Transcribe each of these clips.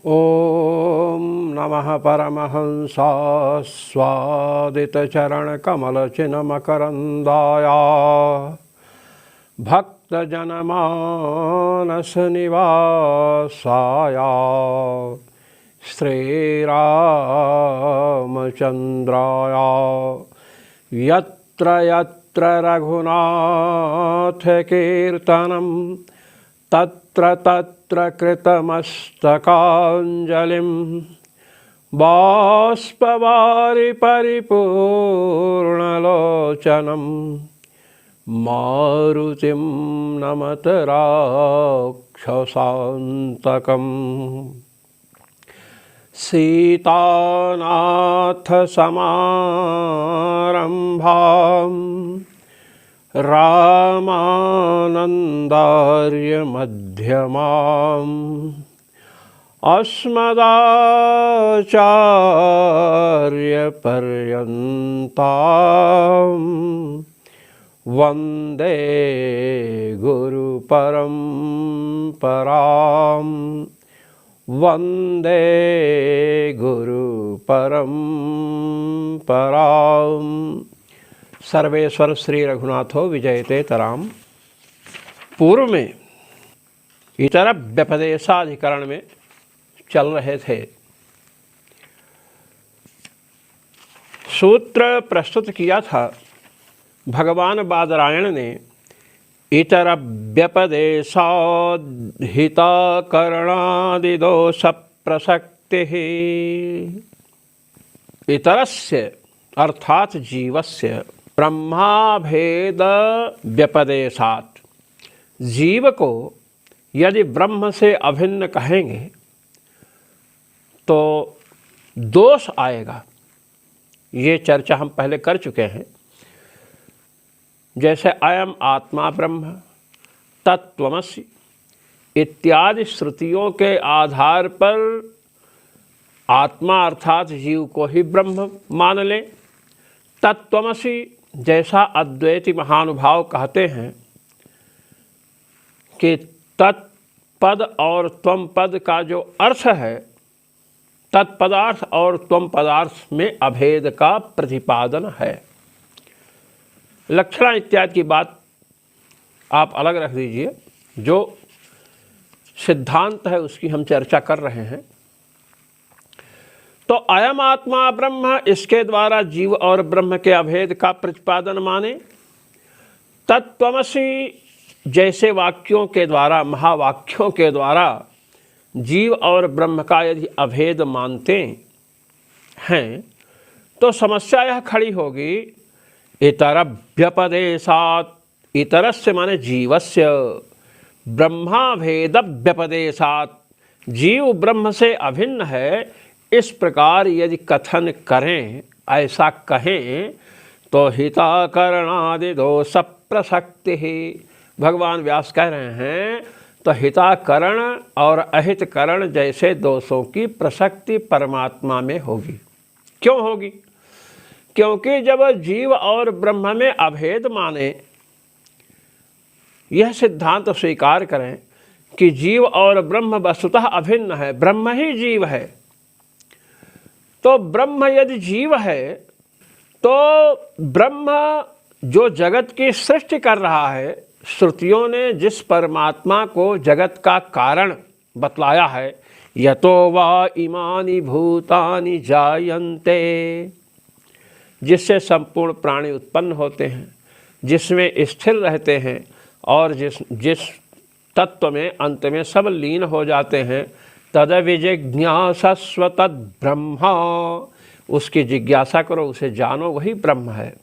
ओम नमः परमहंसास्वादितचरणकमलचिन्मकरन्दाय भक्तजनमानसनिवासाय श्रीरामचन्द्राय यत्र यत्र रघुनाथकीर्तनं तत्र तत्र कृतमस्तकाञ्जलिं बाष्पवारि परिपूर्णलोचनं मारुतिं नमत राक्षसान्तकम्। सीतानाथसमारम्भां रामानन्दार्यमध्यमाम् अस्मदाचार्यपर्यन्तां वन्दे गुरुपरम्परां वन्दे गुरुपरम्परां। सर्वेश्वर श्री रघुनाथो विजयते तराम। पूर्व में इतर व्यपदेशाधिकरण में चल रहे थे। सूत्र प्रस्तुत किया था भगवान बादरायण ने इतर व्यपदेशाधिकरणादिदोष प्रसक्ति इतरस्य अर्थात जीवस्य ब्रह्माभेद व्यपदेशात्, जीव को यदि ब्रह्म से अभिन्न कहेंगे तो दोष आएगा। ये चर्चा हम पहले कर चुके हैं। जैसे अयम आत्मा ब्रह्म, तत्त्वमसि इत्यादि श्रुतियों के आधार पर आत्मा अर्थात जीव को ही ब्रह्म मान ले। तत्त्वमसि जैसा अद्वैती महानुभाव कहते हैं कि तत्पद और त्वम पद का जो अर्थ है, तत्पदार्थ और त्वम पदार्थ में अभेद का प्रतिपादन है। लक्षणा इत्यादि की बात आप अलग रख दीजिए, जो सिद्धांत है उसकी हम चर्चा कर रहे हैं। तो अयम आत्मा ब्रह्म, इसके द्वारा जीव और ब्रह्म के अभेद का प्रतिपादन माने। तत्त्वमसि जैसे वाक्यों के द्वारा, महावाक्यों के द्वारा जीव और ब्रह्म का यदि अभेद मानते हैं तो समस्या यह खड़ी होगी, इतर व्यपदेशात्, इतरस्य माने जीवस्य, ब्रह्माभेद व्यपदेशात्, जीव ब्रह्म से अभिन्न है, इस प्रकार यदि कथन करें, ऐसा कहें तो हिताकरणादि दोष प्रसक्ति ही। भगवान व्यास कह रहे हैं तो हिताकरण और अहितकरण जैसे दोषों की प्रसक्ति परमात्मा में होगी। क्यों होगी? क्योंकि जब जीव और ब्रह्म में अभेद माने, यह सिद्धांत स्वीकार करें कि जीव और ब्रह्म वस्तुतः अभिन्न है, ब्रह्म ही जीव है, तो ब्रह्म यदि जीव है तो ब्रह्म जो जगत की सृष्टि कर रहा है, श्रुतियों ने जिस परमात्मा को जगत का कारण बतलाया है, यतो वा इमानि भूतानि जायन्ते, जिससे संपूर्ण प्राणी उत्पन्न होते हैं, जिसमें स्थिर रहते हैं और जिस तत्व में अंत में सब लीन हो जाते हैं, तद विजिज्ञासस्व तद ब्रह्म, उसकी जिज्ञासा करो, उसे जानो, वही ब्रह्म है।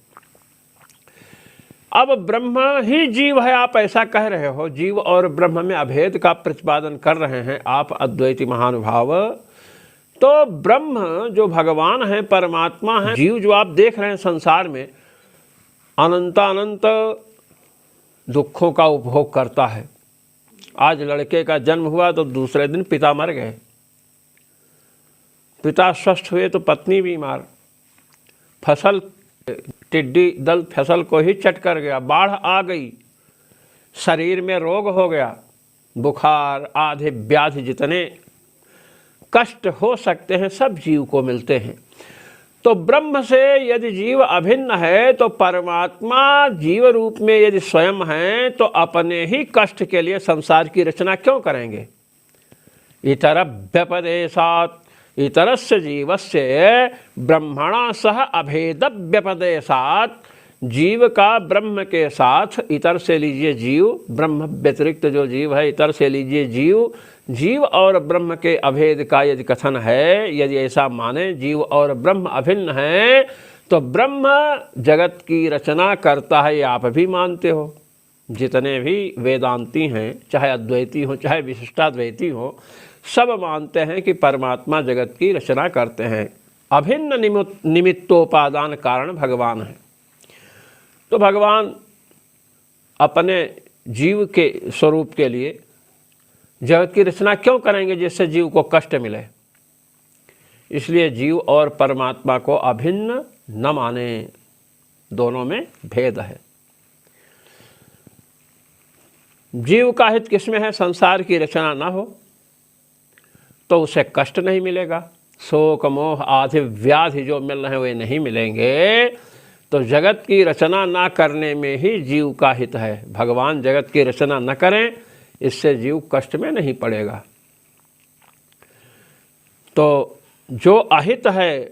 अब ब्रह्म ही जीव है, आप ऐसा कह रहे हो, जीव और ब्रह्म में अभेद का प्रतिपादन कर रहे हैं आप अद्वैती महानुभाव। तो ब्रह्म जो भगवान है, परमात्मा है, जीव जो आप देख रहे हैं संसार में अनंत दुखों का उपभोग करता है। आज लड़के का जन्म हुआ तो दूसरे दिन पिता मर गए, पिता स्वस्थ हुए तो पत्नी बीमार, फसल टिड्डी दल फसल को ही चट कर गया, बाढ़ आ गई, शरीर में रोग हो गया, बुखार आदि व्याधि जितने कष्ट हो सकते हैं सब जीव को मिलते हैं। तो ब्रह्म से यदि जीव अभिन्न है तो परमात्मा जीव रूप में यदि स्वयं है तो अपने ही कष्ट के लिए संसार की रचना क्यों करेंगे। इतरभ्यपदेशात् इतरस्य जीवस्य ब्रह्मणा सह अभेद व्यपदेशात्, जीव का ब्रह्म के साथ, इतर से लीजिए जीव, ब्रह्म व्यतिरिक्त जो जीव है इतर से लीजिए जीव, जीव और ब्रह्म के अभेद का यदि कथन है, यदि ऐसा माने जीव और ब्रह्म अभिन्न है तो ब्रह्म जगत की रचना करता है, ये आप भी मानते हो। जितने भी वेदांती हैं, चाहे अद्वैती हो चाहे विशिष्टाद्वैती हो, सब मानते हैं कि परमात्मा जगत की रचना करते हैं। अभिन्न निमित्तोपादान कारण भगवान है। तो भगवान अपने जीव के स्वरूप के लिए जगत की रचना क्यों करेंगे जिससे जीव को कष्ट मिले। इसलिए जीव और परमात्मा को अभिन्न न माने, दोनों में भेद है। जीव का हित किसमें है, संसार की रचना ना हो तो उसे कष्ट नहीं मिलेगा, शोक मोह आदि व्याधि जो मिल रहे हैं वे नहीं मिलेंगे। तो जगत की रचना ना करने में ही जीव का हित है। भगवान जगत की रचना न करें, इससे जीव कष्ट में नहीं पड़ेगा। तो जो अहित है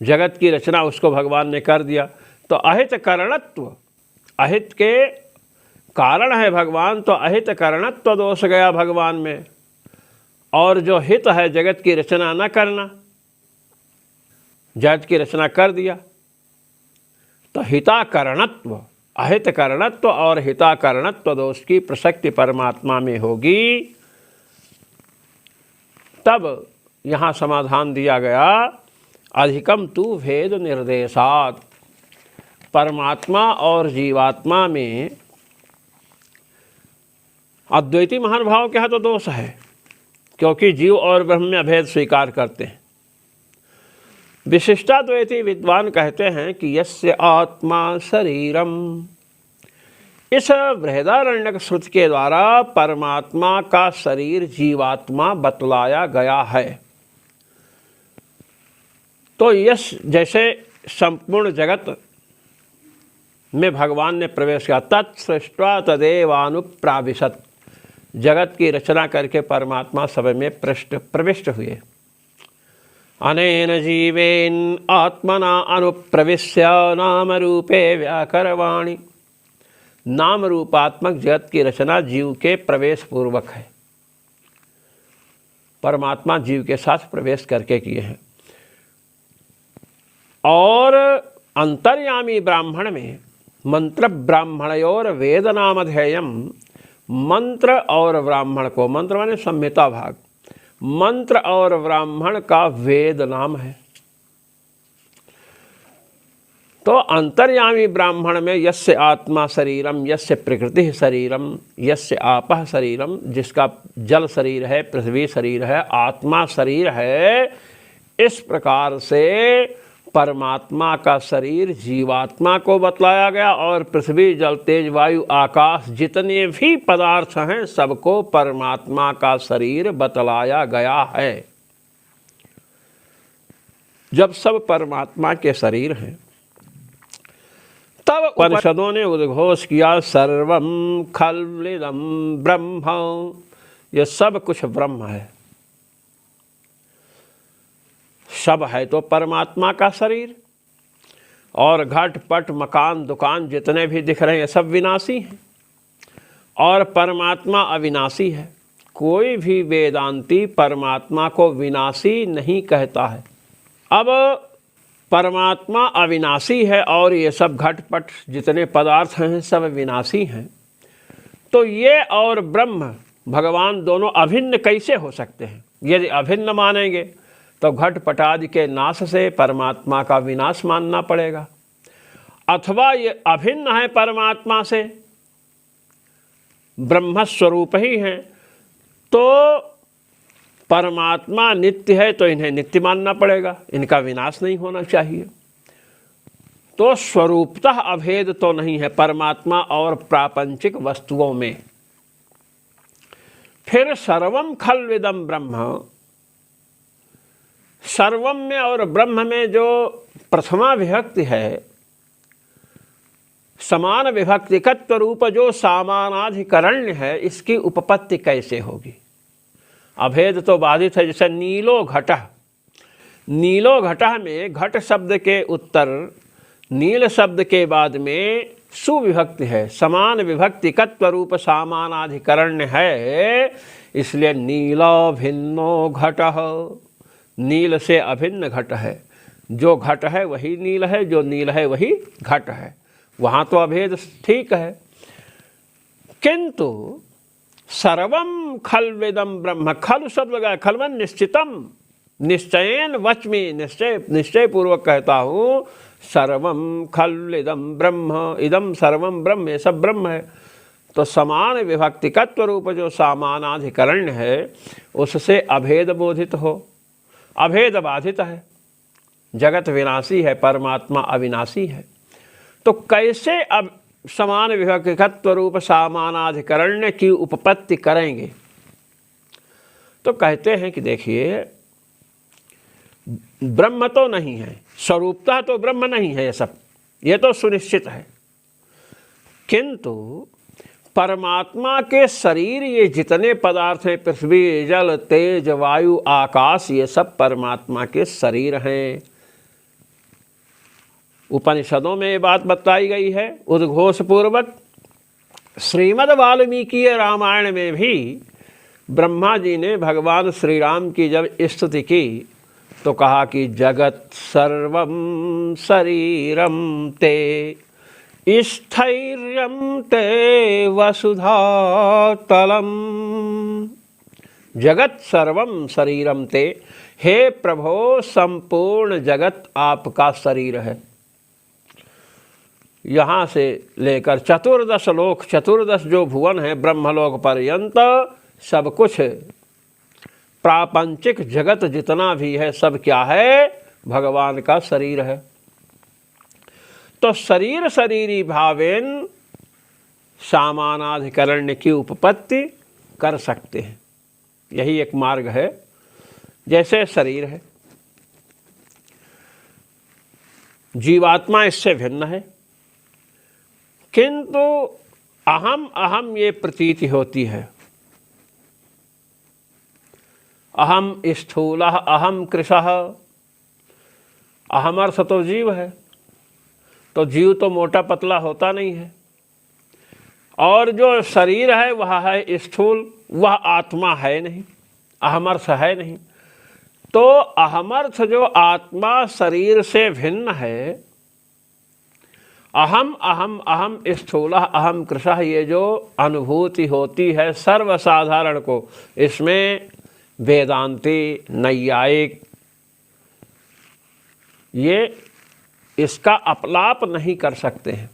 जगत की रचना उसको भगवान ने कर दिया। तो अहित कारणत्व, अहित के कारण है भगवान, तो अहित कारणत्व दोष गया भगवान में। और जो हित है जगत की रचना न करना, जगत की रचना कर दिया तो हिताकरणत्व, अहित कारणत्व और हिताकरणत्व दोष की प्रसक्ति परमात्मा में होगी। तब यहाँ समाधान दिया गया, अधिकम तु भेद निर्देशात्, परमात्मा और जीवात्मा में अद्वैती महानुभाव के यहाँ तो दोष है, क्योंकि जीव और ब्रह्म में अभेद स्वीकार करते हैं। विशिष्टाद्वैती विद्वान कहते हैं कि यस्य आत्मा शरीरम, इस बृहदारण्यक श्रुति के द्वारा परमात्मा का शरीर जीवात्मा बतलाया गया है। तो यश जैसे संपूर्ण जगत में भगवान ने प्रवेश किया, तत्सृष्ट्वा तदेवानुप्राविशत्, जगत की रचना करके परमात्मा सब में प्रविष्ट हुए। अनेन जीवेन आत्मना अनुप्रविश्य नाम रूपे व्याकरवाणी, नाम रूपात्मक जगत की रचना जीव के प्रवेश पूर्वक है। परमात्मा जीव के साथ प्रवेश करके किए हैं। और अंतर्यामी ब्राह्मण में मंत्र ब्राह्मणयोर वेद नामधेयम, मंत्र और ब्राह्मण को, मंत्र माने संहिता भाग, मंत्र और ब्राह्मण का वेद नाम है। तो अंतर्यामी ब्राह्मण में यस्य आत्मा शरीरम, यस्य प्रकृति शरीरम, यस्य आपः शरीरम, जिसका जल शरीर है, पृथ्वी शरीर है, आत्मा शरीर है, इस प्रकार से परमात्मा का शरीर जीवात्मा को बतलाया गया। और पृथ्वी जल तेज वायु आकाश जितने भी पदार्थ हैं सबको परमात्मा का शरीर बतलाया गया है। जब सब परमात्मा के शरीर हैं तब उपनिषदों ने उद्घोष किया, सर्वम खल्विदम ब्रह्म, ये सब कुछ ब्रह्म है। सब है तो परमात्मा का शरीर। और घट पट मकान दुकान जितने भी दिख रहे हैं सब विनाशी हैं और परमात्मा अविनाशी है। कोई भी वेदांती परमात्मा को विनाशी नहीं कहता है। अब परमात्मा अविनाशी है और ये सब घटपट जितने पदार्थ हैं सब विनाशी हैं, तो ये और ब्रह्म भगवान दोनों अभिन्न कैसे हो सकते हैं। यदि अभिन्न मानेंगे तो घटपटादि के नाश से परमात्मा का विनाश मानना पड़ेगा, अथवा ये अभिन्न है परमात्मा से, ब्रह्म स्वरूप ही हैं, तो परमात्मा नित्य है तो इन्हें नित्य मानना पड़ेगा, इनका विनाश नहीं होना चाहिए। तो स्वरूपतः अभेद तो नहीं है परमात्मा और प्रापंचिक वस्तुओं में। फिर सर्वम खल्विदम ब्रह्म, सर्वम में और ब्रह्म में जो प्रथमा विभक्ति है, समान विभक्तिकत्व रूप जो सामानाधिकरण्य है, इसकी उपपत्ति कैसे होगी? अभेद तो बाधित है। जैसे नीलो घटः, नीलो घटः में घट शब्द के उत्तर नील शब्द के बाद में सुविभक्ति है, समान विभक्तिकत्व रूप सामानाधिकरण्य है, इसलिए नीलो भिन्नो घटः, नील से अभिन्न घट है। जो घट है वही नील है, जो नील है वही घट है। वहाँ तो अभेद ठीक है, किंतु सर्वम खल्विदम ब्रह्म, खल शब्द लगा, खलवन निश्चितम, निश्चयन वच में निश्चय पूर्वक कहता हूँ, सर्वम खल्विदम ब्रह्म, इदम सर्वम ब्रह्म, ये सब ब्रह्म है। तो समान विभक्तिकत्व रूप जो सामानाधिकरण्य है, उससे अभेद बोधित हो। अभेद बाधित है, जगत विनाशी है, परमात्मा अविनाशी है। तो कैसे अब समान विभक्तिकत्व रूप सामानाधिकरण्य की उपपत्ति करेंगे? तो कहते हैं कि देखिए, ब्रह्म तो नहीं है, स्वरूपतः तो ब्रह्म नहीं है, ये सब ये तो सुनिश्चित है, किंतु परमात्मा के शरीर ये जितने पदार्थ हैं, पृथ्वी, जल, तेज, वायु, आकाश, ये सब परमात्मा के शरीर हैं। उपनिषदों में ये बात बताई गई है उद्घोष पूर्वक। श्रीमद् वाल्मीकि रामायण में भी ब्रह्मा जी ने भगवान श्री राम की जब स्तुति की तो कहा कि जगत सर्वं शरीरं ते स्थैर्यं ते वसुधातलम। जगत सर्वं शरीरं ते, हे प्रभो संपूर्ण जगत आपका शरीर है। यहाँ से लेकर चतुर्दश लोक, चतुर्दश जो भुवन है ब्रह्मलोक पर्यंत, सब कुछ प्रापंचिक जगत जितना भी है सब क्या है? भगवान का शरीर है। तो शरीर शरीरी भावेन सामानाधिकरण्य की उपपत्ति कर सकते हैं, यही एक मार्ग है। जैसे शरीर है, जीवात्मा इससे भिन्न है, किंतु अहम अहम ये प्रतीति होती है। अहम स्थूलः, अहम कृशः। अहम अर्थ तो जीव है, तो जीव तो मोटा पतला होता नहीं है, और जो शरीर है वह है स्थूल, वह आत्मा है नहीं, अहमर्थ है नहीं। तो अहमर्थ जो आत्मा शरीर से भिन्न है, अहम अहम अहम स्थूलः अहम कृशः, ये जो अनुभूति होती है सर्वसाधारण को, इसमें वेदांती, नैयायिक ये इसका अपलाप नहीं कर सकते हैं।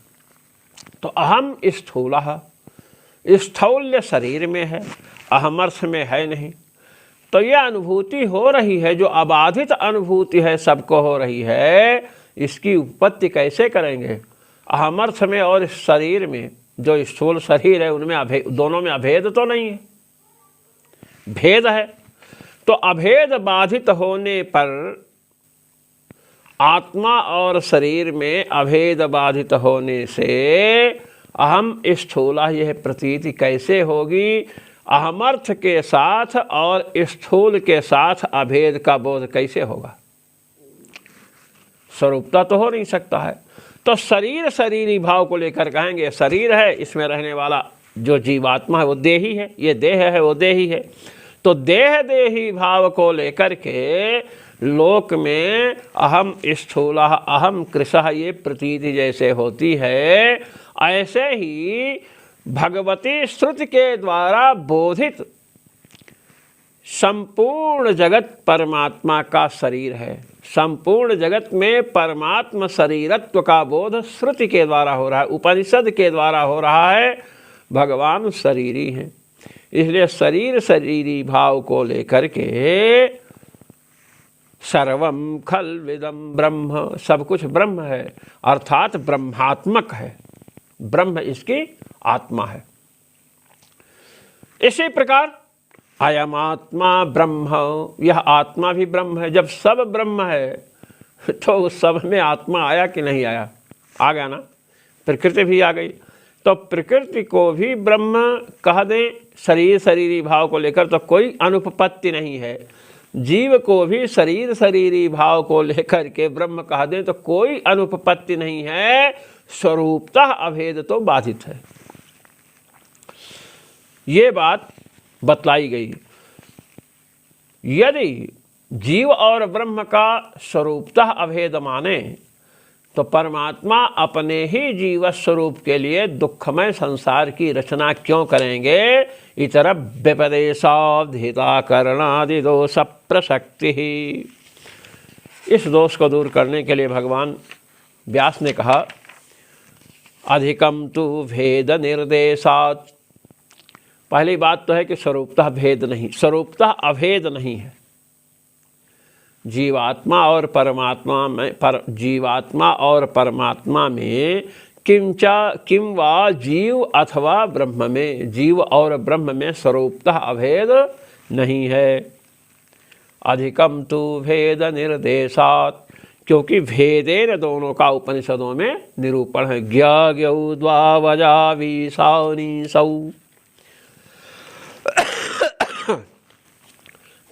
तो अहम स्थूलः, स्थौल्य शरीर में है, अहमर्थ में है नहीं। तो यह अनुभूति हो रही है, जो अबाधित अनुभूति है सबको हो रही है, इसकी उपपत्ति कैसे करेंगे? अहमर्थ में और इस शरीर में, जो स्थूल शरीर है उनमें दोनों में अभेद तो नहीं है, भेद है। तो अभेद बाधित होने पर आत्मा और शरीर में अभेद बाधित होने से अहम स्थूला यह प्रतीति कैसे होगी? अहमर्थ के साथ और स्थूल के साथ अभेद का बोध कैसे होगा? स्वरूपता तो हो नहीं सकता है। तो शरीर शरीरी भाव को लेकर कहेंगे शरीर है, इसमें रहने वाला जो जीवात्मा है वो देही है, ये देह है वो देही है। तो देह देही भाव को लेकर के लोक में अहम स्थूलः अहम कृशः ये प्रतीति जैसे होती है, ऐसे ही भगवती श्रुति के द्वारा बोधित संपूर्ण जगत परमात्मा का शरीर है। संपूर्ण जगत में परमात्मा शरीरत्व का बोध श्रुति के द्वारा हो रहा है, उपनिषद के द्वारा हो रहा है। भगवान शरीरी हैं, इसलिए शरीर शरीरी भाव को लेकर के सर्वम खल्विदम ब्रह्म, सब कुछ ब्रह्म है, अर्थात ब्रह्मात्मक है, ब्रह्म इसकी आत्मा है। इसी प्रकार अयम आत्मा ब्रह्म, यह आत्मा भी ब्रह्म है। जब सब ब्रह्म है तो उस सब में आत्मा आया कि नहीं आया? आ गया ना। प्रकृति भी आ गई, तो प्रकृति को भी ब्रह्म कह दें शरीर शरीरी भाव को लेकर, तो कोई अनुपपत्ति नहीं है। जीव को भी शरीर शरीरी भाव को लेकर के ब्रह्म कह दें तो कोई अनुपपत्ति नहीं है। स्वरूपतः अभेद तो बाधित है। ये बात बतलाई गई। यदि जीव और ब्रह्म का स्वरूपतः अभेद माने तो परमात्मा अपने ही जीव स्वरूप के लिए दुखमय संसार की रचना क्यों करेंगे? इतर व्यपदेशाधिता करणादि दोष प्रसक्ति ही। इस दोष को दूर करने के लिए भगवान व्यास ने कहा अधिकम तु भेद निर्देशात्। पहली बात तो है कि स्वरूपतः भेद नहीं, स्वरूपतः अभेद नहीं है। जीवात्मा और परमात्मा में किम वा जीव अथवा ब्रह्म में, जीव और ब्रह्म में स्वरूपतः अभेद नहीं है। अधिकम तु भेद निर्देशात्, क्योंकि भेदेन दोनों का उपनिषदों में निरूपण है। ज्ञौ द्वावजा विसानीसौ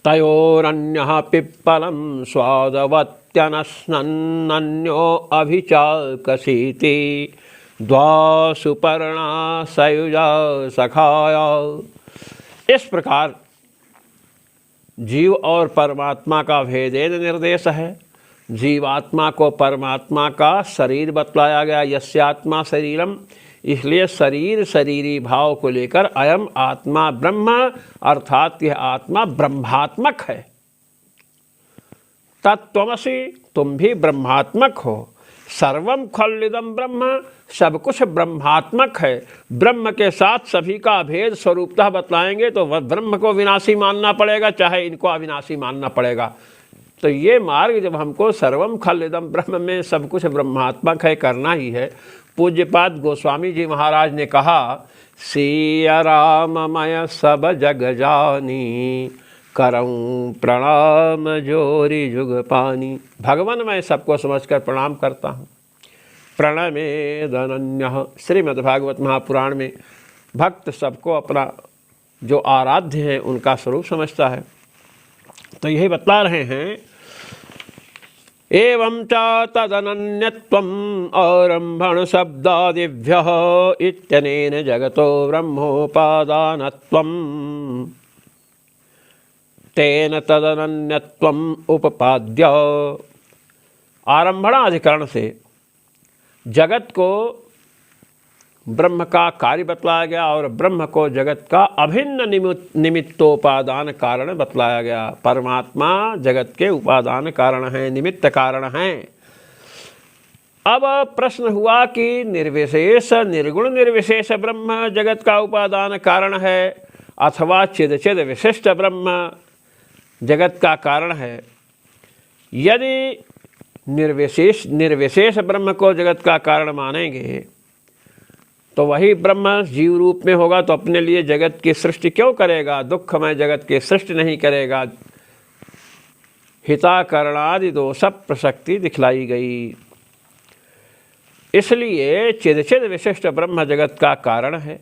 तयोरन्यः पिप्पलं स्वादवत्यनश्नन्यो अभिचाकसीति द्वा सुपर्णा सयुजा सखाया। इस प्रकार जीव और परमात्मा का भेदेन निर्देश है। जीवात्मा को परमात्मा का शरीर बतलाया गया, यस्यात्मा शरीरम, इसलिए शरीर शरीरी भाव को लेकर अयम आत्मा ब्रह्म, अर्थात यह आत्मा ब्रह्मात्मक है। तत्त्वमसि, तुम भी ब्रह्मात्मक हो। सर्वम खल्विदम ब्रह्म, सब कुछ ब्रह्मात्मक है। ब्रह्म के साथ सभी का अभेद स्वरूपतः बतलाएंगे तो ब्रह्म को विनाशी मानना पड़ेगा, चाहे इनको अविनाशी मानना पड़ेगा। तो ये मार्ग जब हमको सर्वम खल्विदम ब्रह्म में सब कुछ ब्रह्मात्मक है करना ही है। पूज्यपाद गोस्वामी जी महाराज ने कहा सिया राममय सब जग जानी, करऊं प्रणाम जोरी जुग पानी। भगवान मैं सबको समझकर प्रणाम करता हूँ। प्रणमे दनन्यः, श्रीमद्भागवत महापुराण में भक्त सबको अपना जो आराध्य है उनका स्वरूप समझता है। तो यही बतला रहे हैं एवं च तदनन्यत्वम् आरम्भण शब्दादिभ्यः इत्यनेन जगतो ब्रह्मोपादानत्वम् तेन तदनन्यत्वम् उपपाद्य। आरंभणाधिकरण से जगत को ब्रह्म का कार्य बतलाया गया और ब्रह्म को जगत का अभिन्न निमित्तोपादान कारण बतलाया गया। परमात्मा जगत के उपादान कारण हैं, निमित्त कारण हैं। अब प्रश्न हुआ कि निर्विशेष निर्गुण निर्विशेष ब्रह्म जगत का उपादान कारण है अथवा चिद चिद विशिष्ट ब्रह्म जगत का कारण है। यदि निर्विशेष ब्रह्म को जगत का कारण मानेंगे तो वही ब्रह्म जीव रूप में होगा, तो अपने लिए जगत की सृष्टि क्यों करेगा? दुखमय जगत की सृष्टि नहीं करेगा। हिता करणादि दोष प्रसक्ति दिखलाई गई। इसलिए चिद चिद विशिष्ट ब्रह्म जगत का कारण है,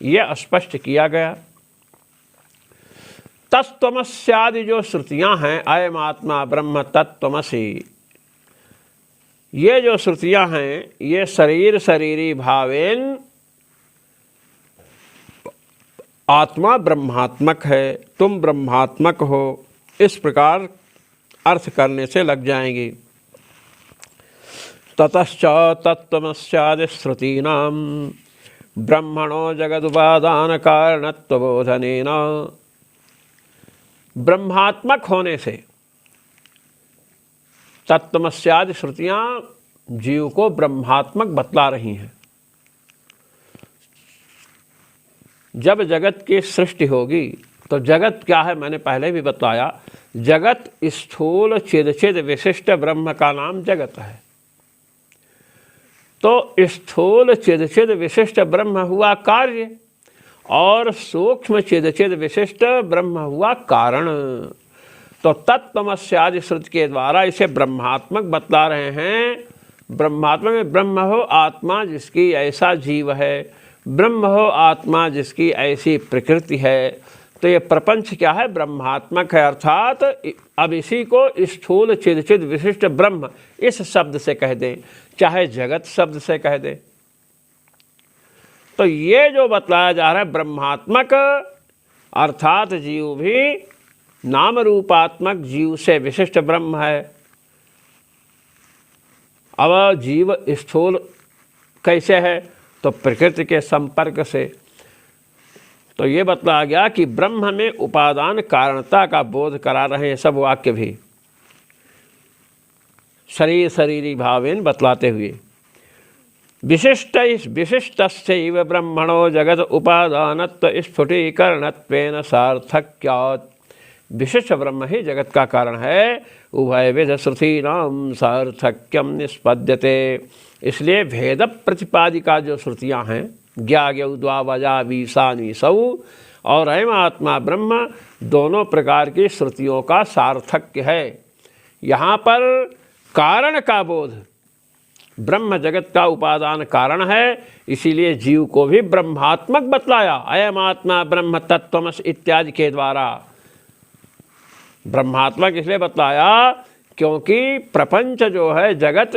यह स्पष्ट किया गया। तत्त्वमस्यादि जो श्रुतियां हैं, अयम आत्मा ब्रह्म तत्त्वमसि, ये जो श्रुतियां हैं ये शरीर शरीरी भावेन आत्मा ब्रह्मात्मक है, तुम ब्रह्मात्मक हो, इस प्रकार अर्थ करने से लग जाएंगी। ततश्च तत्त्वमस्यादि श्रुतीनां ब्रह्मणो जगदुपादान कारणत्वबोधनेन, ब्रह्मात्मक होने से तत्त्वमस्यादि श्रुतियां जीव को ब्रह्मात्मक बतला रही हैं। जब जगत की सृष्टि होगी तो जगत क्या है, मैंने पहले भी बताया, जगत स्थूल चिद चिद विशिष्ट ब्रह्म का नाम जगत है। तो स्थूल चिद चिद विशिष्ट ब्रह्म हुआ कार्य और सूक्ष्म चिद विशिष्ट ब्रह्म हुआ कारण। तो तत्तमस्यादि श्रुति के द्वारा इसे ब्रह्मात्मक बतला रहे हैं। ब्रह्मात्मा में ब्रह्म हो आत्मा जिसकी ऐसा जीव है, ब्रह्म हो आत्मा जिसकी ऐसी प्रकृति है। तो ये प्रपंच क्या है? ब्रह्मात्मक है। अर्थात अब इसी को स्थूल चिद विशिष्ट ब्रह्म इस शब्द से कह दें, चाहे जगत शब्द से कह दें। तो ये जो बतलाया जा रहा है ब्रह्मात्मक, अर्थात जीव भी नाम रूपात्मक जीव से विशिष्ट ब्रह्म है। अब जीव स्थूल कैसे है? तो प्रकृति के संपर्क से। तो ये बतलाया गया कि ब्रह्म में उपादान कारणता का बोध करा रहे हैं सब वाक्य भी शरीर शरीरी भावेन बतलाते हुए। विशिष्टस्यैव ब्रह्मणो जगत उपादानत्व स्फुटीकरणत्वेन सार्थक्यात्। विशिष्ट ब्रह्म ही जगत का कारण है। उभयविध श्रुतीनां सार्थक्यम निष्पद्यते। इसलिए भेद प्रतिपादिका जो श्रुतियां हैं, ज्ञाग्यौद्वावजा वीसान्वीसौ और अयम आत्मा ब्रह्म, दोनों प्रकार की श्रुतियों का सार्थक्य है। यहाँ पर कारण का बोध, ब्रह्म जगत का उपादान कारण है, इसीलिए जीव को भी ब्रह्मात्मक बतलाया। अयम आत्मा ब्रह्म तत्त्वमसि इत्यादि के द्वारा ब्रह्मात्मक इसलिए बतलाया क्योंकि प्रपंच जो है जगत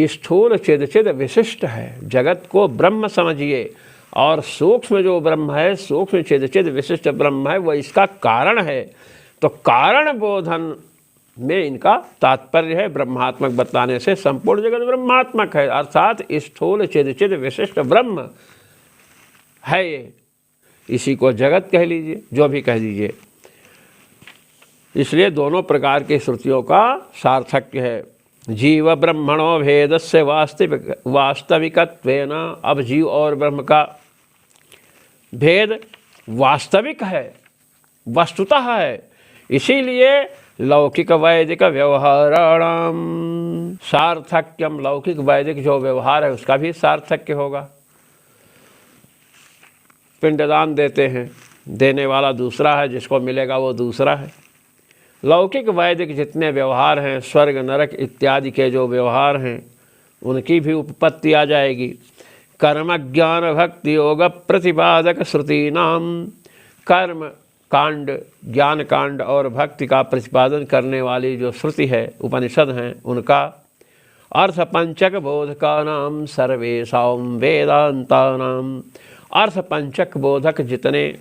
स्थूल चिद विशिष्ट है। जगत को ब्रह्म समझिए और सूक्ष्म जो ब्रह्म है, सूक्ष्म चिद विशिष्ट ब्रह्म है, वह इसका कारण है। तो कारण बोधन में इनका तात्पर्य है। ब्रह्मात्मक बतलाने से संपूर्ण जगत ब्रह्मात्मक है, अर्थात स्थूल चिद विशिष्ट ब्रह्म है ये। इसी को जगत कह लीजिए, जो भी कह दीजिए। इसलिए दोनों प्रकार की श्रुतियों का सार्थक्य है। जीव ब्रह्मणो भेदस्य वास्तविकत्वेन। अब जीव और ब्रह्म का भेद वास्तविक है, वस्तुतः है। इसीलिए लौकिक वैदिक व्यवहाराणाम सार्थक्यम, लौकिक वैदिक जो व्यवहार है उसका भी सार्थक्य होगा। पिंडदान देते हैं, देने वाला दूसरा है, जिसको मिलेगा वो दूसरा है। लौकिक वैदिक जितने व्यवहार हैं, स्वर्ग नरक इत्यादि के जो व्यवहार हैं, उनकी भी उपपत्ति आ जाएगी। कर्म ज्ञान भक्ति योग प्रतिपादक श्रुतीनाम, कर्म कांड, ज्ञान कांड और भक्ति का प्रतिपादन करने वाली जो श्रुति है, उपनिषद हैं, उनका। अर्थ पंचक बोधका नाम सर्वेशाम वेदांतानाम। अर्थ पंचक बोधक जितने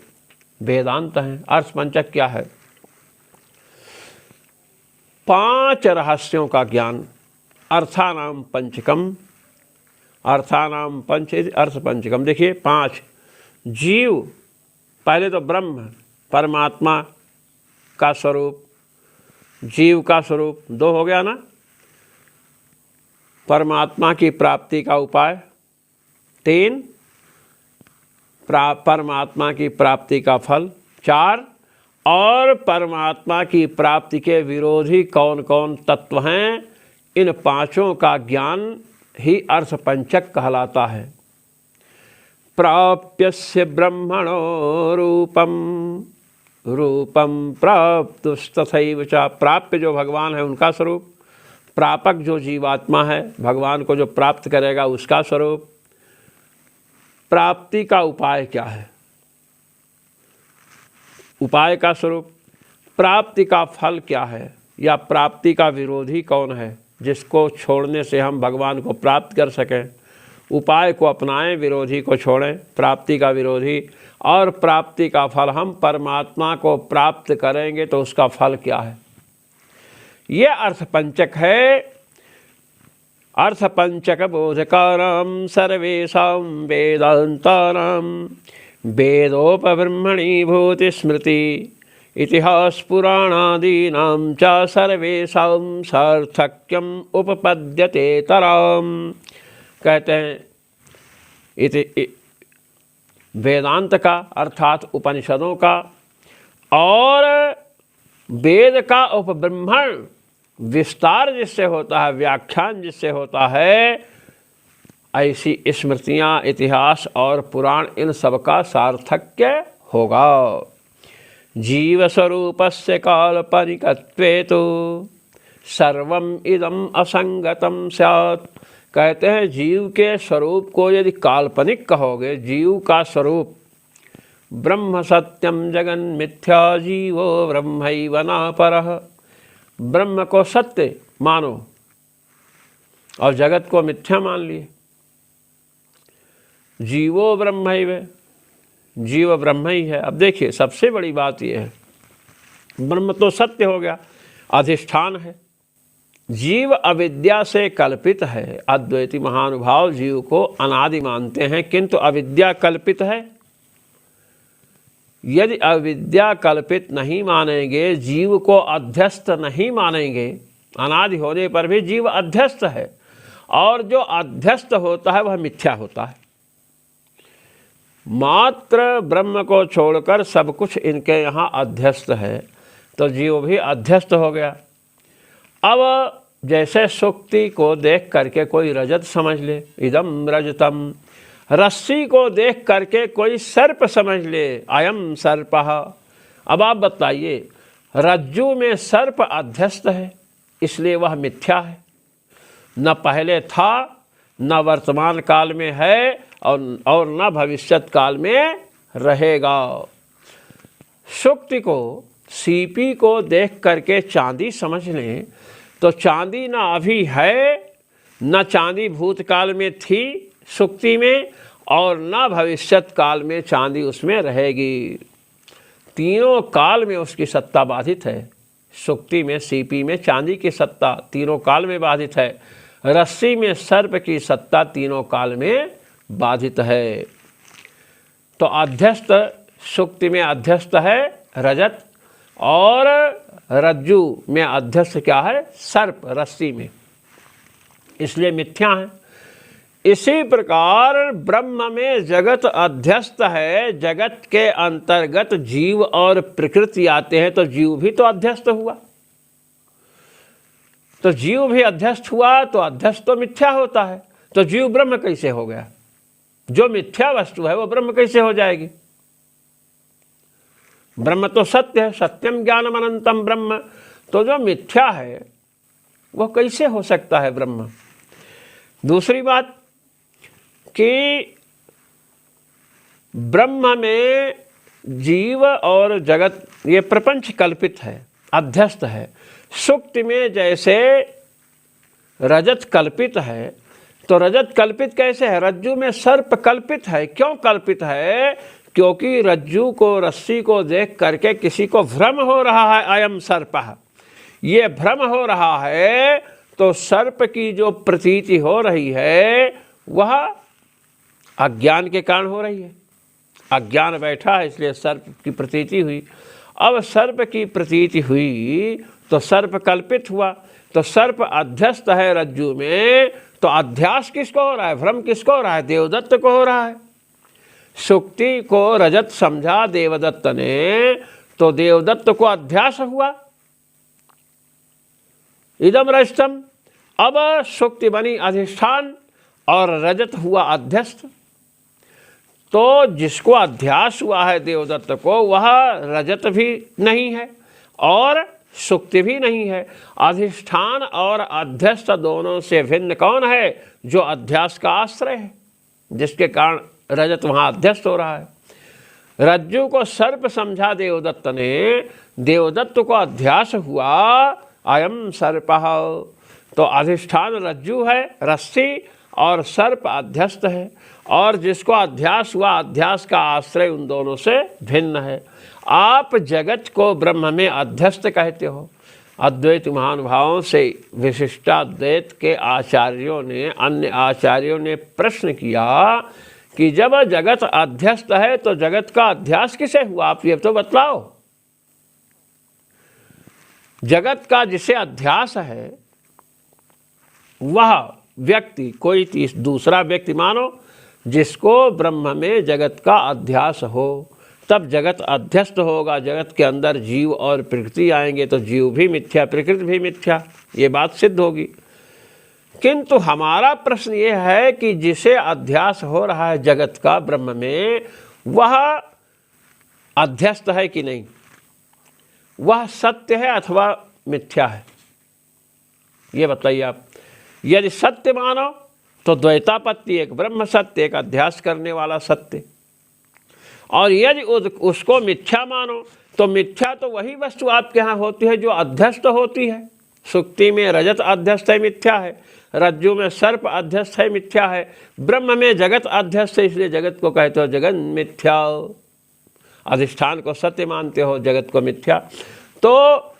वेदांत हैं। अर्थ पंचक क्या है? 5 रहस्यों का ज्ञान। अर्थानाम पंचकम, अर्थानाम पंच अर्थ पंचकम। देखिए 5 जीव, पहले तो ब्रह्म परमात्मा का स्वरूप, जीव का स्वरूप 2 हो गया ना। परमात्मा की प्राप्ति का उपाय 3, परमात्मा की प्राप्ति का फल 4, और परमात्मा की प्राप्ति के विरोधी कौन कौन तत्व हैं, इन 5 का ज्ञान ही अर्थ पंचक कहलाता है। प्राप्यस्य ब्रह्मणो रूपम, रूपम प्राप्तुस्तथैव च। प्राप्य जो भगवान है उनका स्वरूप, प्रापक जो जीवात्मा है, भगवान को जो प्राप्त करेगा उसका स्वरूप। प्राप्ति का उपाय क्या है? उपाय का स्वरूप। प्राप्ति का फल क्या है, या प्राप्ति का विरोधी कौन है, जिसको छोड़ने से हम भगवान को प्राप्त कर सकें। उपाय को अपनाएं, विरोधी को छोड़ें, प्राप्ति का विरोधी। और प्राप्ति का फल, हम परमात्मा को प्राप्त करेंगे तो उसका फल क्या है, ये अर्थ पंचक है। अर्थ पंचक बोधकानां सर्वेषां वेदान्तानां वेदोपब्रह्मणीभूति स्मृति इतिहास पुराणादीनां च सर्वेषां सार्थक्यम उपपद्यते तराम। कहते हैं इति वेदांत का अर्थात उपनिषदों का और वेद का उपब्रह्मण विस्तार जिससे होता है, व्याख्यान जिससे होता है, ऐसी स्मृतियाँ, इतिहास और पुराण इन सब का सार्थक्य होगा। जीव स्वरूपस्य काल्पनिकत्वे तो सर्वम इदम असंगतम स्यात्। कहते हैं जीव के स्वरूप को यदि काल्पनिक कहोगे, जीव का स्वरूप ब्रह्म सत्यम जगन मिथ्या जीवो ब्रह्मैव न परः, ब्रह्म को सत्य मानो और जगत को मिथ्या मान लिए। जीवो ब्रह्मैव, जीव ब्रह्म ही है। अब देखिए सबसे बड़ी बात यह है, ब्रह्म तो सत्य हो गया, अधिष्ठान है। जीव अविद्या से कल्पित है। अद्वैती महानुभाव जीव को अनादि मानते हैं, किंतु अविद्या कल्पित है। यदि अविद्या कल्पित नहीं मानेंगे, जीव को अध्यस्त नहीं मानेंगे, अनादि होने पर भी जीव अध्यस्त है, और जो अध्यस्त होता है वह मिथ्या होता है। मात्र ब्रह्म को छोड़कर सब कुछ इनके यहाँ अध्यस्त है, तो जीव भी अध्यस्त हो गया। अब जैसे सुक्ति को देख करके कोई रजत समझ ले, इदम रजतम, रस्सी को देख करके कोई सर्प समझ ले, अयम सर्पः। अब आप बताइए, रज्जु में सर्प अध्यस्त है, इसलिए वह मिथ्या है, न पहले था, न वर्तमान काल में है, और न भविष्यत काल में रहेगा। सुक्ति को, सीपी को देख करके चांदी समझ लें, तो चांदी ना अभी है, न चांदी भूतकाल में थी सुक्ति में, और न भविष्यत काल में चांदी उसमें रहेगी। तीनों काल में उसकी सत्ता बाधित है। सुक्ति में, सीपी में चांदी की सत्ता तीनों काल में बाधित है। रस्सी में सर्प की सत्ता तीनों काल में बाधित है। तो अध्यस्त, सुक्ति में अध्यस्त है रजत, और रज्जु में अध्यस्त क्या है? सर्प, रस्सी में, इसलिए मिथ्या है। इसी प्रकार ब्रह्म में जगत अध्यस्त है, जगत के अंतर्गत जीव और प्रकृति आते हैं, तो जीव भी तो अध्यस्त हुआ। तो जीव भी अध्यस्त हुआ, तो अध्यस्त तो मिथ्या होता है, तो जीव ब्रह्म कैसे हो गया? जो मिथ्या वस्तु है वो ब्रह्म कैसे हो जाएगी? ब्रह्म तो सत्य है, सत्यम ज्ञानम अनंतम ब्रह्म, तो जो मिथ्या है वो कैसे हो सकता है ब्रह्म? दूसरी बात कि ब्रह्म में जीव और जगत, ये प्रपंच कल्पित है, अध्यस्त है। सुक्ति में जैसे रजत कल्पित है, तो रजत कल्पित कैसे है? रज्जु में सर्प कल्पित है। क्यों कल्पित है? क्योंकि रज्जु को, रस्सी को देख करके किसी को भ्रम हो रहा है, अयम सर्पः, ये भ्रम हो रहा है। तो सर्प की जो प्रतीति हो रही है वह अज्ञान के कारण हो रही है। अज्ञान बैठा है, इसलिए सर्प की प्रतीति हुई। अब सर्प की प्रतीति हुई तो सर्प कल्पित हुआ, तो सर्प अध्यस्त है रज्जु में, तो अध्यास किसको हो रहा है? भ्रम किसको हो रहा है? देवदत्त को हो रहा है। सुक्ति को रजत समझा देवदत्त ने, तो देवदत्त को अध्यास हुआ, इदम रजतम। अब सुक्ति बनी अधिष्ठान और रजत हुआ अध्यस्त। तो जिसको अध्यास हुआ है देवदत्त को, वह रजत भी नहीं है और सुक्ति भी नहीं है। अधिष्ठान और अध्यस्त दोनों से भिन्न कौन है? जो अध्यास का आश्रय है, जिसके कारण रजत वहाँ अध्यस्त हो रहा है। रज्जु को सर्प समझा देवदत्त ने, देवदत्त को अध्यास हुआ, अयम सर्पः। तो अधिष्ठान रज्जु है, रस्सी, और सर्प अध्यस्त है, और जिसको अध्यास हुआ, अध्यास का आश्रय उन दोनों से भिन्न है। आप जगत को ब्रह्म में अध्यस्त कहते हो। अद्वैत महानुभावों से विशिष्टाद्वैत के आचार्यों ने, अन्य आचार्यों ने प्रश्न किया कि जब जगत अध्यस्त है तो जगत का अध्यास किसे हुआ? आप ये तो बतलाओ। जगत का जिसे अध्यास है वह व्यक्ति, कोई दूसरा व्यक्ति मानो, जिसको ब्रह्म में जगत का अध्यास हो, तब जगत अध्यस्त होगा। जगत के अंदर जीव और प्रकृति आएंगे, तो जीव भी मिथ्या, प्रकृति भी मिथ्या, ये बात सिद्ध होगी। किंतु हमारा प्रश्न ये है कि जिसे अध्यास हो रहा है जगत का ब्रह्म में, वह अध्यस्त है कि नहीं, वह सत्य है अथवा मिथ्या है, ये बताइए आप। यदि सत्य मानो तो द्वैतापत्ति एक ब्रह्म सत्य, एक अध्यास करने वाला सत्य, और यदि उसको मिथ्या मानो तो मिथ्या तो वही वस्तु आपके यहाँ होती है जो अध्यस्त होती है। सुक्ति में रजत अध्यस्त है, मिथ्या है। रज्जु में सर्प अध्यस्त है, मिथ्या है। ब्रह्म में जगत अध्यस्त है, इसलिए जगत को कहते हो जगन मिथ्या। अधिष्ठान को सत्य मानते हो, जगत को मिथ्या। तो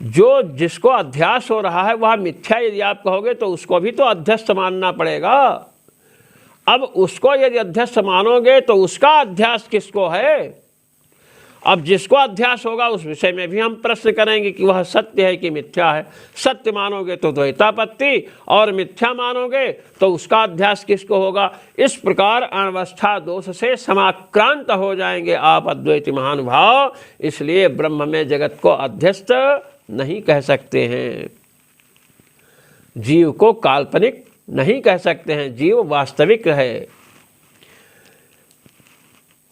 जो जिसको अध्यास हो रहा है वह मिथ्या यदि आप कहोगे तो उसको भी तो अध्यस्त मानना पड़ेगा। अब उसको यदि अध्यस्त मानोगे तो उसका अध्यास किसको है? अब जिसको अध्यास होगा उस विषय में भी हम प्रश्न करेंगे कि वह सत्य है कि मिथ्या है। सत्य मानोगे तो द्वैतापत्ति, और मिथ्या मानोगे तो उसका अध्यास किसको होगा? इस प्रकार अनवस्था दोष से समाक्रांत हो जाएंगे आप अद्वैती महानुभाव। इसलिए ब्रह्म में जगत को अध्यस्त नहीं कह सकते हैं, जीव को काल्पनिक नहीं कह सकते हैं, जीव वास्तविक है।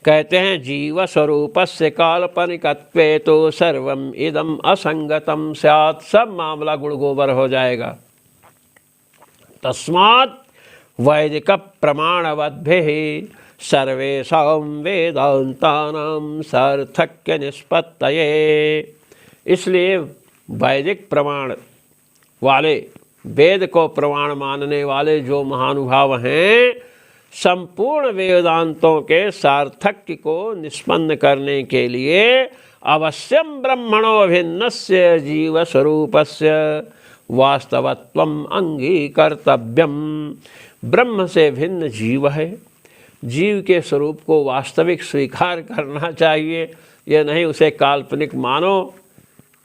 कहते हैं जीव स्वरूपस्य काल्पनिकत्वे तो सर्वम इदम असंगतम स्यात्। सब मामला गुड़ गोबर हो जाएगा। तस्मात् वैदिक प्रमाणवद्भिः सर्वेषां वेदांतानां सार्थक्य निष्पत्तये। इसलिए वैदिक प्रमाण वाले, वेद को प्रमाण मानने वाले जो महानुभाव हैं, संपूर्ण वेदांतों के सार्थक्य को निष्पन्न करने के लिए अवश्यम ब्रह्मणो भिन्नस्य जीव स्वरूपस्य वास्तवत्वम अंगीकर्तव्यम। ब्रह्म से भिन्न जीव है, जीव के स्वरूप को वास्तविक स्वीकार करना चाहिए। यह नहीं उसे काल्पनिक मानो,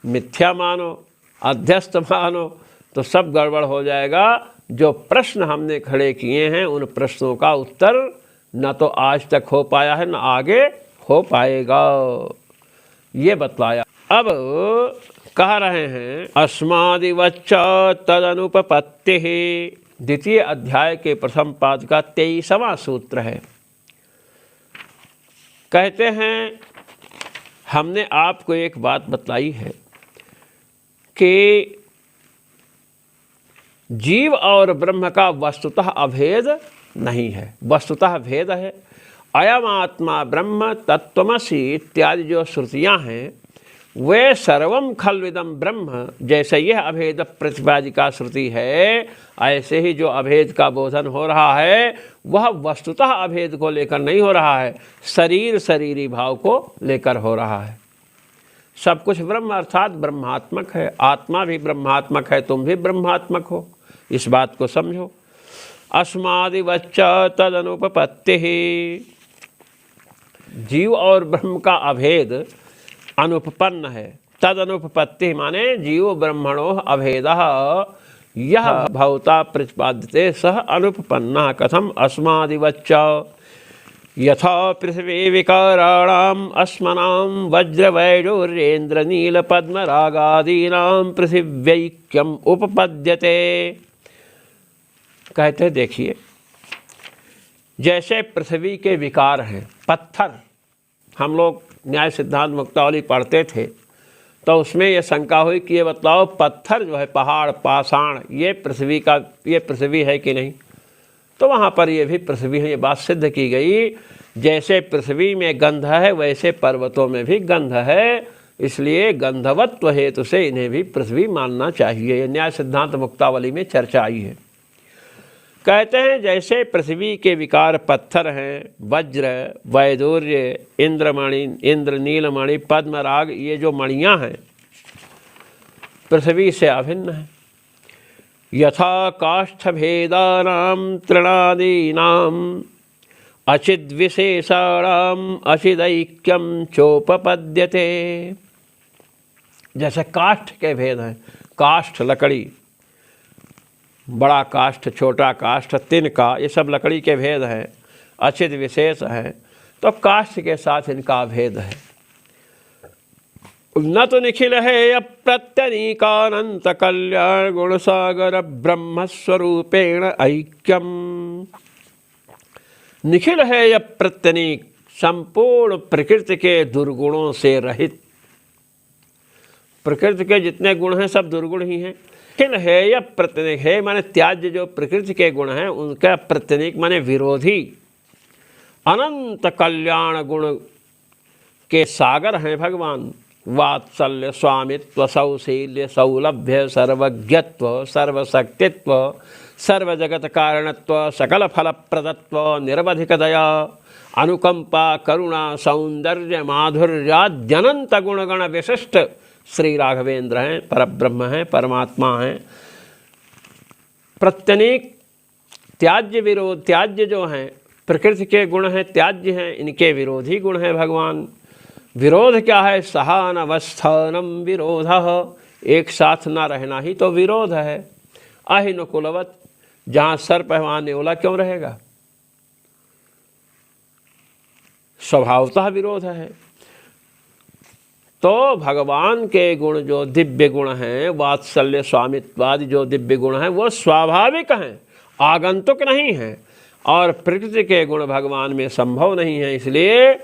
मिथ्या मानो, अध्यस्त मानो, तो सब गड़बड़ हो जाएगा। जो प्रश्न हमने खड़े किए हैं उन प्रश्नों का उत्तर न तो आज तक हो पाया है, न आगे हो पाएगा, ये बतलाया। अब कह रहे हैं अस्मादिवच्च तदनुपपत्ति। द्वितीय अध्याय के प्रथम पाद का 23वां सूत्र है। कहते हैं हमने आपको एक बात बतलाई है कि जीव और ब्रह्म का वस्तुतः अभेद नहीं है, वस्तुतः भेद है। अयम आत्मा ब्रह्म, तत्त्वमसि इत्यादि जो श्रुतियाँ हैं वे सर्वम खल्विदम ब्रह्म, जैसे यह अभेद प्रतिपादिका श्रुति है, ऐसे ही जो अभेद का बोधन हो रहा है वह वस्तुतः अभेद को लेकर नहीं हो रहा है, शरीर शरीरी भाव को लेकर हो रहा है। सब कुछ ब्रह्म अर्थात ब्रह्मात्मक है। आत्मा भी ब्रह्मात्मक है, तुम भी ब्रह्मात्मक हो, इस बात को समझो। अस्मादिवच्च तदनुपपत्ति। जीव और ब्रह्म का अभेद अनुपपन्न है। तदनुपपत्ति माने जीव ब्रह्मणो अभेदः यह भवता प्रतिपाद्यते सह अनुपपन्नः। कथम? अस्मादिवच्च यथा पृथ्वी विकाराणाम अस्मनां वज्रवैडूर्येन्द्र नील पद्मरागादीनां पृथिव्यैक्यम उपपद्यते। कहते देखिए, जैसे पृथ्वी के विकार हैं, पत्थर, हम लोग न्याय सिद्धांत मुक्तावली पढ़ते थे तो उसमें यह शंका हुई कि ये बताओ पत्थर जो है, पहाड़, पाषाण, ये पृथ्वी है कि नहीं? तो वहाँ पर ये भी पृथ्वी है, ये बात सिद्ध की गई। जैसे पृथ्वी में गंध है वैसे पर्वतों में भी गंध है, इसलिए गंधवत्व हेतु से इन्हें भी पृथ्वी मानना चाहिए। ये न्याय सिद्धांत मुक्तावली में चर्चा आई है। कहते हैं जैसे पृथ्वी के विकार पत्थर हैं, वज्र, वैदूर्य, इंद्रमणि, इंद्र, नीलमणि, पद्मराग, ये जो मणियाँ हैं पृथ्वी से अभिन्न है। यथा काष्ठभेदानां तृणादीनां अचिद विशेषाणाम अचिदैक्यम चोपपद्यते। जैसे काष्ठ के भेद हैं, काष्ठ लकड़ी, बड़ा काष्ठ, छोटा काष्ठ, तिनका, ये सब लकड़ी के भेद हैं, अचिद विशेष हैं, तो काष्ठ के साथ इनका भेद है। न तो निखिल है प्रत्यनीकानंत कल्याण गुण सागर ब्रह्म स्वरूपेण ऐक्यम। निखिल है यह प्रत्यनीक, संपूर्ण प्रकृति के दुर्गुणों से रहित। प्रकृति के जितने गुण हैं सब दुर्गुण ही हैं। निखिल है यह प्रत्यनीक, है माने त्याज्य जो प्रकृति के गुण हैं उनका प्रत्यनीक माने विरोधी। अनंत कल्याण गुण के सागर हैं भगवान। वात्सल्य, स्वामित्व, सौशील्य, सौलभ्य, सर्वज्ञत्व, सर्वशक्तित्व, सर्वजगत कारणत्व, सकल फल प्रदत्व, निरवधिक दया, अनुकंपा, करुणा, सौंदर्य, माधुर्याद्यनंत गुणगण विशिष्ट श्री राघवेंद्र हैं, परब्रह्म हैं, परमात्मा हैं। प्रत्यनीक त्याज्य विरोध, त्याज्य जो हैं प्रकृति के गुण हैं, त्याज्य हैं, इनके विरोधी गुण हैं भगवान। विरोध क्या है? सहानवस्थानम विरोध, एक साथ ना रहना ही तो विरोध है। अहिनुकुलवत, जहाँ सर्प है वहाँ नेवला क्यों रहेगा? स्वभावतः विरोध है। तो भगवान के गुण जो दिव्य गुण हैं, वात्सल्य, स्वामित्वादि जो दिव्य गुण हैं वो स्वाभाविक हैं, आगंतुक नहीं हैं। और प्रकृति के गुण भगवान में संभव नहीं है, इसलिए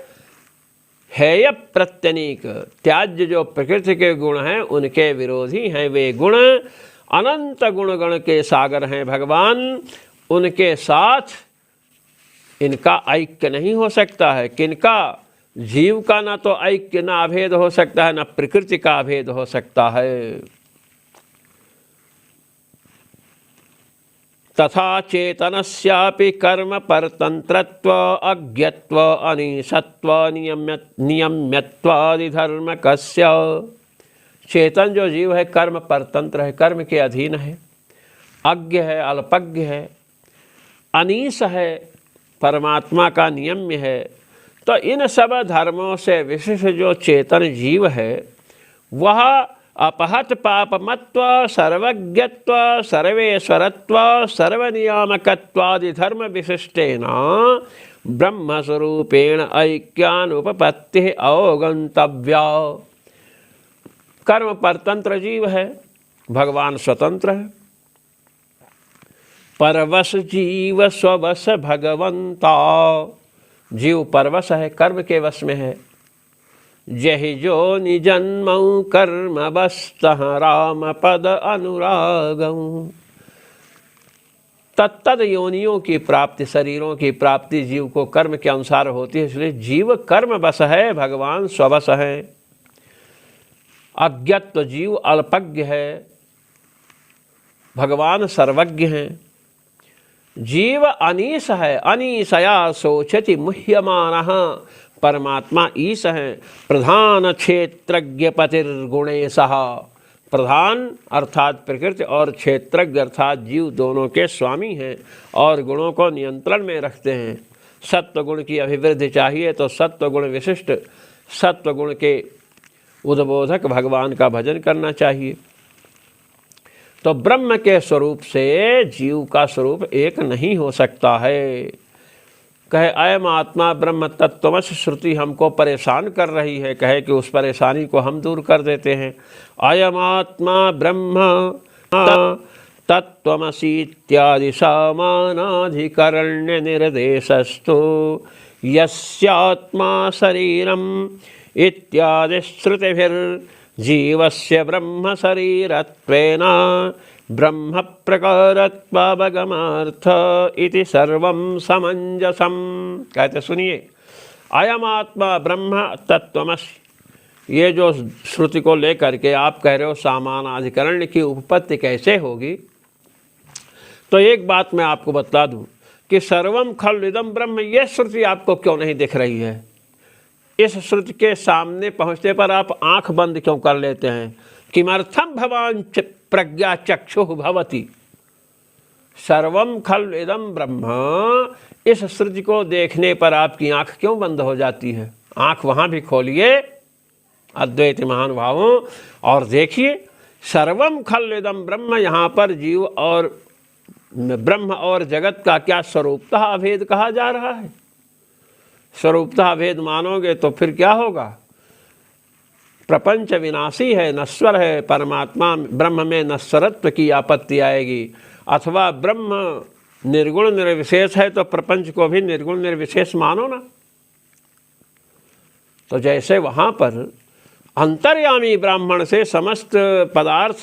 हेय प्रत्यनीक, त्याज्य जो प्रकृति के गुण हैं उनके विरोधी हैं वे गुण। अनंत गुणगण के सागर हैं भगवान, उनके साथ इनका ऐक्य नहीं हो सकता है। किनका? जीव का ना तो ऐक्य, ना अभेद हो सकता है, ना प्रकृति का अभेद हो सकता है। तथा चेतनस्यापि कर्म परतंत्रत्व, अज्ञत्व, अनीशत्व, नियम्यत्वादि धर्म कस्य। चेतन जो जीव है कर्म परतंत्र है, कर्म के अधीन है, अज्ञ है, अल्पज्ञ है, अनीश है, परमात्मा का नियम्य है। तो इन सब धर्मों से विशिष्ट जो चेतन जीव है वह अपहत पापमत्व, सर्वज्ञत्व, सर्वेश्वरत्व, सर्वनियामकत्वादि धर्म विशिष्टेन ब्रह्मस्वरूपेण ऐक्यानुपपत्ति अवगंतव्या। कर्म परतंत्र जीव है, भगवान स्वतंत्र है। परवश जीव स्ववश भगवंता, जीव परवश है, कर्म के वश में है। जहि जो निजन्मौ कर्म बस्तः राम पद अनुरागं। तत्तद योनियों की प्राप्ति, शरीरों की प्राप्ति जीव को कर्म के अनुसार होती है, इसलिए जीव कर्म बस है, भगवान स्वबस है। अज्ञत्व, जीव अल्पज्ञ है, भगवान सर्वज्ञ हैं। जीव अनीश है, अनीशया शोचति मुह्यमानः, परमात्मा ईश है। प्रधान क्षेत्रज्ञ पतिर्गुणेशः, प्रधान अर्थात प्रकृति और क्षेत्रज्ञ अर्थात जीव दोनों के स्वामी हैं और गुणों को नियंत्रण में रखते हैं। सत्व गुण की अभिवृद्धि चाहिए तो सत्व गुण विशिष्ट, सत्व गुण के उद्बोधक भगवान का भजन करना चाहिए। तो ब्रह्म के स्वरूप से जीव का स्वरूप एक नहीं हो सकता है। कहे अयम आत्मा ब्रह्म तत्त्वमसि, श्रुति हमको परेशान कर रही है, कहे कि उस परेशानी को हम दूर कर देते हैं। अयम आत्मा ब्रह्म तत्त्वमसि इत्यादि सामानाधिकरण्य निर्देशस्तु यस्यात्मा शरीरम इत्यादि श्रुतिभिर्जीवस्य ब्रह्म शरीरत्वेन ब्रह्म प्रकारत्वावगमार्थ इति सर्वं समंजसम। कहते सुनिए, अयम आत्मा ब्रह्म तत्त्वमसि, ये जो श्रुति को लेकर के आप कह रहे हो सामानाधिकरण की उपपत्ति कैसे होगी, तो एक बात मैं आपको बता दूं कि सर्वम खलु इदं ब्रह्म, ये श्रुति आपको क्यों नहीं दिख रही है? इस श्रुति के सामने पहुँचने पर आप आंख बंद क्यों कर लेते हैं? किमर्थम भवान प्रज्ञा चक्षुः भवति, सर्वम खलु इदं ब्रह्म, इस श्रुति को देखने पर आपकी आंख क्यों बंद हो जाती है? आंख वहाँ भी खोलिए अद्वैत महानुभावों और देखिए, सर्वम खलु इदं ब्रह्म, यहाँ पर जीव और ब्रह्म और जगत का क्या स्वरूपतः अभेद कहा जा रहा है? स्वरूपतः अभेद मानोगे तो फिर क्या होगा? प्रपंच विनाशी है, नश्वर है, परमात्मा ब्रह्म में नश्वरत्व की आपत्ति आएगी। अथवा ब्रह्म निर्गुण निर्विशेष है तो प्रपंच को भी निर्गुण निर्विशेष मानो ना। तो जैसे वहाँ पर अंतर्यामी ब्राह्मण से समस्त पदार्थ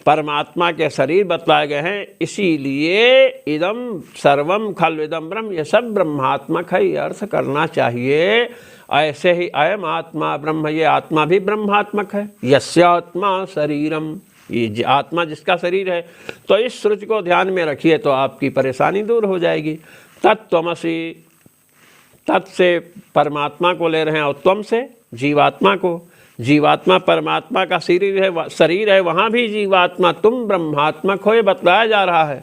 परमात्मा के शरीर बतलाए गए हैं, इसीलिए इदम सर्वम खल इदम ब्रह्म, ये सब ब्रह्मात्मक है, ये अर्थ करना चाहिए। ऐसे ही अयम आत्मा ब्रह्म, ये आत्मा भी ब्रह्मात्मक है। यस्यात्मा शरीरम, ये आत्मा जिसका शरीर है। तो इस श्रुति को ध्यान में रखिए तो आपकी परेशानी दूर हो जाएगी। तत्त्वमसि, तत् से परमात्मा को ले रहे हैं और त्वम से जीवात्मा को। जीवात्मा परमात्मा का शरीर है, वहाँ भी जीवात्मा, तुम ब्रह्मात्मक हो, ये बतलाया जा रहा है।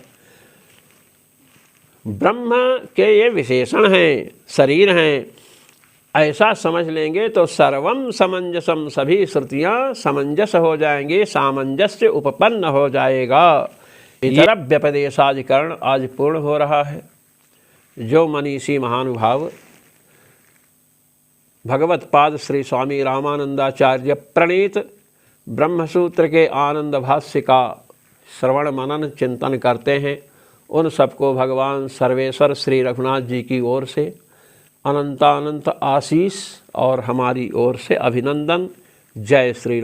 ब्रह्म के ये विशेषण हैं, शरीर हैं, ऐसा समझ लेंगे तो सर्वम समंजसम, सभी श्रुतियाँ समंजस हो जाएंगी, सामंजस्य उपपन्न हो जाएगा। इतर व्यपदेशाधिकरण आज पूर्ण हो रहा है। जो मनीषी महानुभाव भगवत पाद श्री स्वामी रामानंदाचार्य प्रणीत ब्रह्मसूत्र के आनंद भाष्य का श्रवण मनन चिंतन करते हैं, उन सबको भगवान सर्वेश्वर श्री रघुनाथ जी की ओर से अनंतानंत आशीष और हमारी ओर से अभिनंदन। जय श्री राम।